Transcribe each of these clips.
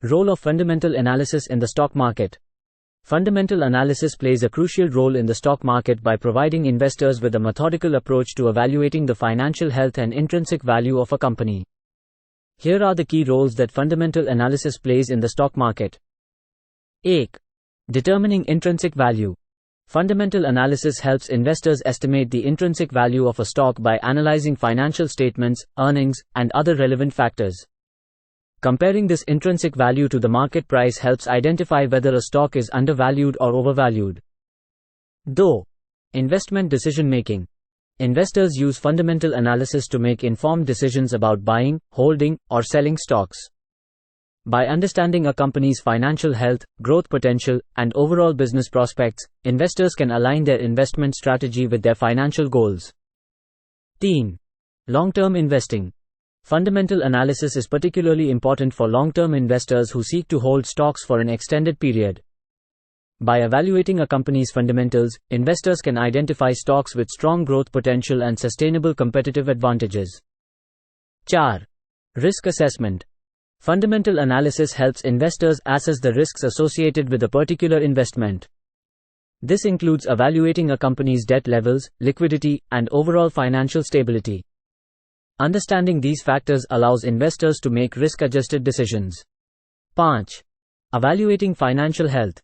Role of fundamental analysis in the stock market. Fundamental analysis plays a crucial role in the stock market by providing investors with a methodical approach to evaluating the financial health and intrinsic value of a company. Here are the key roles that fundamental analysis plays in the stock market. 1. Determining intrinsic value. Fundamental analysis helps investors estimate the intrinsic value of a stock by analyzing financial statements, earnings, and other relevant factors. Comparing this intrinsic value to the market price helps identify whether a stock is undervalued or overvalued. 2. Investment decision making. Investors use fundamental analysis to make informed decisions about buying, holding, or selling stocks. By understanding a company's financial health, growth potential, and overall business prospects, investors can align their investment strategy with their financial goals. 3. Long-term investing. Fundamental analysis is particularly important for long-term investors who seek to hold stocks for an extended period. By evaluating a company's fundamentals, investors can identify stocks with strong growth potential and sustainable competitive advantages. 4. Risk assessment. Fundamental analysis helps investors assess the risks associated with a particular investment. This includes evaluating a company's debt levels, liquidity, and overall financial stability. Understanding these factors allows investors to make risk-adjusted decisions. 5. Evaluating financial health.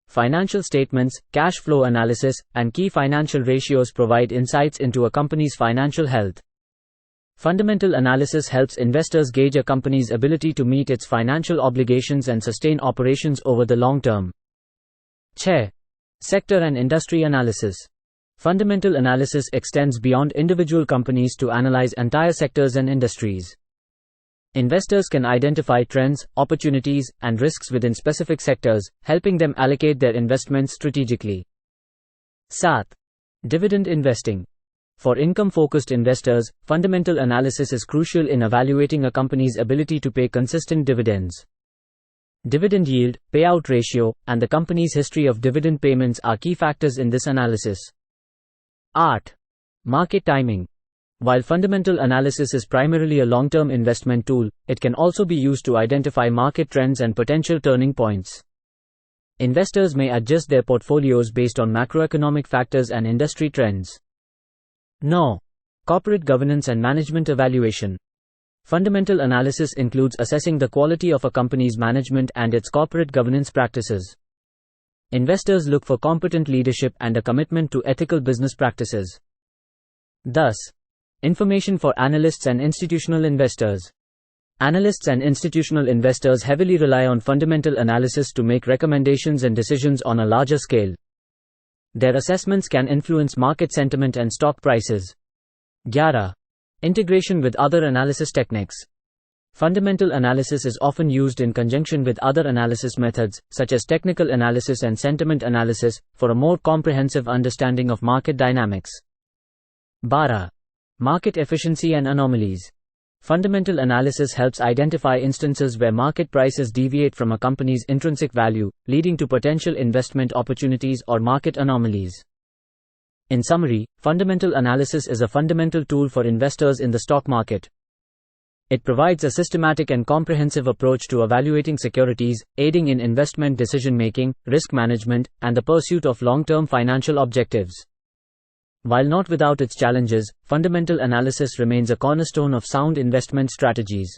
Financial statements, cash flow analysis, and key financial ratios provide insights into a company's financial health. Fundamental analysis helps investors gauge a company's ability to meet its financial obligations and sustain operations over the long term. 6. Sector and industry analysis. Fundamental analysis extends beyond individual companies to analyze entire sectors and industries. Investors can identify trends, opportunities, and risks within specific sectors, helping them allocate their investments strategically. 7. Dividend investing. For income-focused investors, fundamental analysis is crucial in evaluating a company's ability to pay consistent dividends. Dividend yield, payout ratio, and the company's history of dividend payments are key factors in this analysis. 8. Market timing. While fundamental analysis is primarily a long-term investment tool, it can also be used to identify market trends and potential turning points. Investors may adjust their portfolios based on macroeconomic factors and industry trends. 9. Corporate governance and management evaluation. Fundamental analysis includes assessing the quality of a company's management and its corporate governance practices. Investors look for competent leadership and a commitment to ethical business practices. Thus, information for analysts and institutional investors. Analysts and institutional investors heavily rely on fundamental analysis to make recommendations and decisions on a larger scale. Their assessments can influence market sentiment and stock prices. 11. Integration with other analysis techniques. Fundamental analysis is often used in conjunction with other analysis methods, such as technical analysis and sentiment analysis, for a more comprehensive understanding of market dynamics. 12. Market efficiency and anomalies. Fundamental analysis helps identify instances where market prices deviate from a company's intrinsic value, leading to potential investment opportunities or market anomalies. In summary, fundamental analysis is a fundamental tool for investors in the stock market. It provides a systematic and comprehensive approach to evaluating securities, aiding in investment decision-making, risk management, and the pursuit of long-term financial objectives. While not without its challenges, fundamental analysis remains a cornerstone of sound investment strategies.